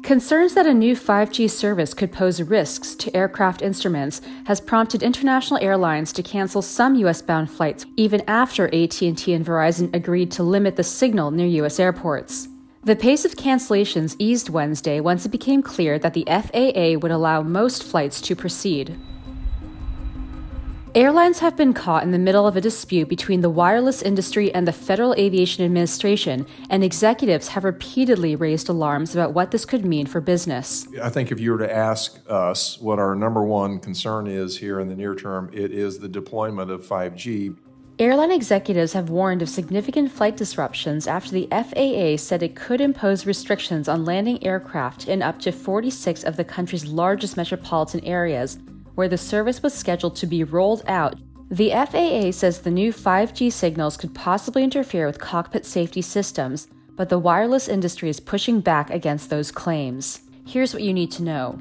Concerns that a new 5G service could pose risks to aircraft instruments has prompted international airlines to cancel some U.S.-bound flights even after AT&T and Verizon agreed to limit the signal near U.S. airports. The pace of cancellations eased Wednesday once it became clear that the FAA would allow most flights to proceed. Airlines have been caught in the middle of a dispute between the wireless industry and the Federal Aviation Administration, and executives have repeatedly raised alarms about what this could mean for business. I think if you were to ask us what our number one concern is here in the near term, it is the deployment of 5G. Airline executives have warned of significant flight disruptions after the FAA said it could impose restrictions on landing aircraft in up to 46 of the country's largest metropolitan areas, where the service was scheduled to be rolled out. The FAA says the new 5G signals could possibly interfere with cockpit safety systems, but the wireless industry is pushing back against those claims. Here's what you need to know.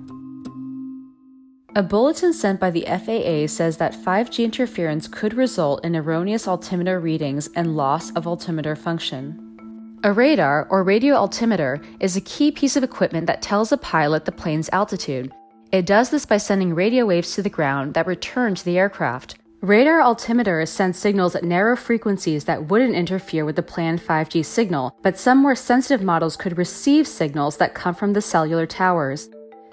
A bulletin sent by the FAA says that 5G interference could result in erroneous altimeter readings and loss of altimeter function. A radar, or radio altimeter, is a key piece of equipment that tells a pilot the plane's altitude. It does this by sending radio waves to the ground that return to the aircraft. Radar altimeters send signals at narrow frequencies that wouldn't interfere with the planned 5G signal, but some more sensitive models could receive signals that come from the cellular towers.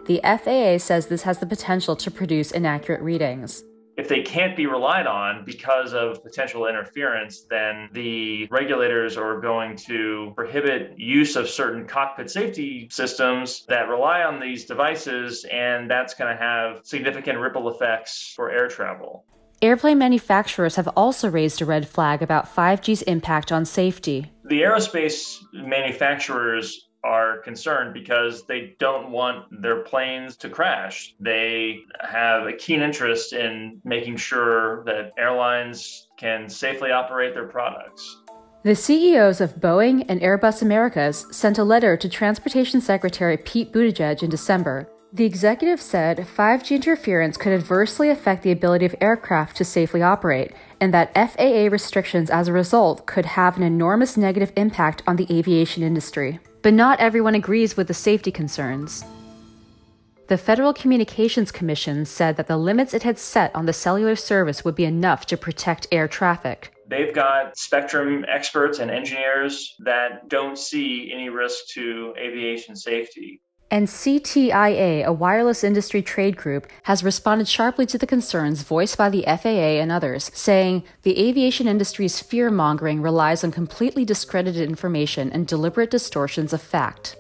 The FAA says this has the potential to produce inaccurate readings. If they can't be relied on because of potential interference, then the regulators are going to prohibit use of certain cockpit safety systems that rely on these devices, and that's going to have significant ripple effects for air travel. Airplane manufacturers have also raised a red flag about 5G's impact on safety. The aerospace manufacturers are concerned because they don't want their planes to crash. They have a keen interest in making sure that airlines can safely operate their products. The CEOs of Boeing and Airbus Americas sent a letter to Transportation Secretary Pete Buttigieg in December. The executive said 5G interference could adversely affect the ability of aircraft to safely operate, and that FAA restrictions as a result could have an enormous negative impact on the aviation industry. But not everyone agrees with the safety concerns. The Federal Communications Commission said that the limits it had set on the cellular service would be enough to protect air traffic. They've got spectrum experts and engineers that don't see any risk to aviation safety. And CTIA, a wireless industry trade group, has responded sharply to the concerns voiced by the FAA and others, saying the aviation industry's fear-mongering relies on completely discredited information and deliberate distortions of fact.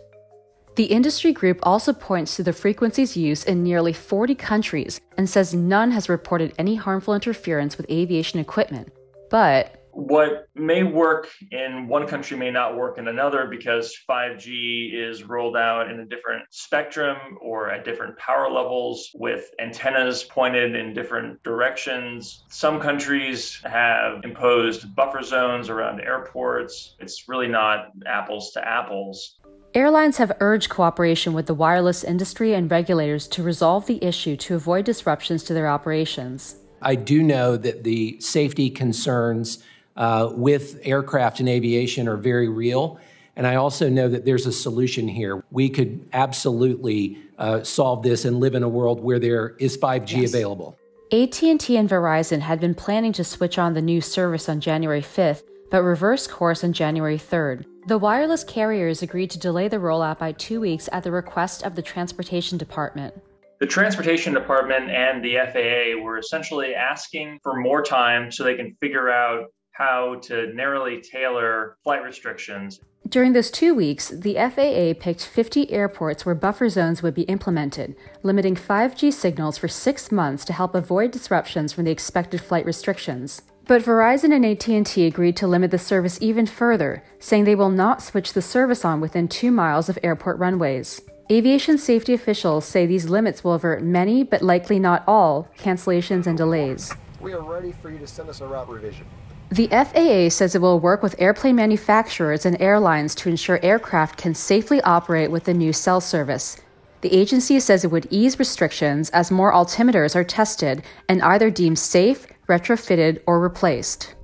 The industry group also points to the frequencies used in nearly 40 countries and says none has reported any harmful interference with aviation equipment. But what may work in one country may not work in another because 5G is rolled out in a different spectrum or at different power levels with antennas pointed in different directions. Some countries have imposed buffer zones around airports. It's really not apples to apples. Airlines have urged cooperation with the wireless industry and regulators to resolve the issue to avoid disruptions to their operations. I do know that the safety concerns with aircraft and aviation are very real. And I also know that there's a solution here. We could absolutely solve this and live in a world where there is 5G available. AT&T and Verizon had been planning to switch on the new service on January 5th, but reversed course on January 3rd. The wireless carriers agreed to delay the rollout by 2 weeks at the request of the Transportation Department. The Transportation Department and the FAA were essentially asking for more time so they can figure out how to narrowly tailor flight restrictions. During those 2 weeks, the FAA picked 50 airports where buffer zones would be implemented, limiting 5G signals for 6 months to help avoid disruptions from the expected flight restrictions. But Verizon and AT&T agreed to limit the service even further, saying they will not switch the service on within 2 miles of airport runways. Aviation safety officials say these limits will avert many, but likely not all, cancellations and delays. We are ready for you to send us a route revision. The FAA says it will work with airplane manufacturers and airlines to ensure aircraft can safely operate with the new cell service. The agency says it would ease restrictions as more altimeters are tested and either deemed safe, retrofitted, or replaced.